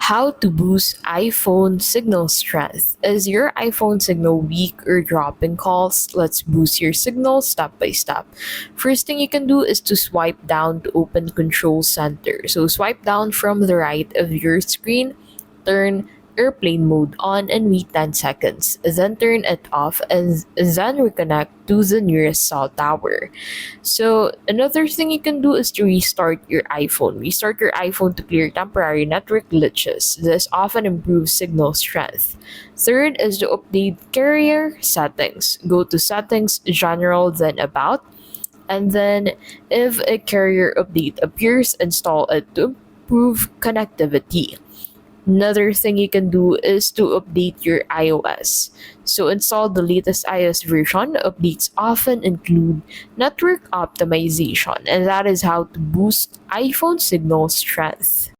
How to boost iPhone signal strength. Is your iPhone signal weak or dropping calls? Let's boost your signal step by step. First thing you can do is to swipe down to open Control Center. So swipe down from the right of your screen, turn airplane mode on and wait 10 seconds. Then turn it off and then reconnect to the nearest cell tower. So another thing you can do is to restart your iPhone. Restart your iPhone to clear temporary network glitches. This often improves signal strength. Third is to update carrier settings. Go to settings, general, then about. And then if a carrier update appears, install it to improve connectivity. Another thing you can do is to update your iOS. So install the latest iOS version. Updates often include network optimization, and that is how to boost iPhone signal strength.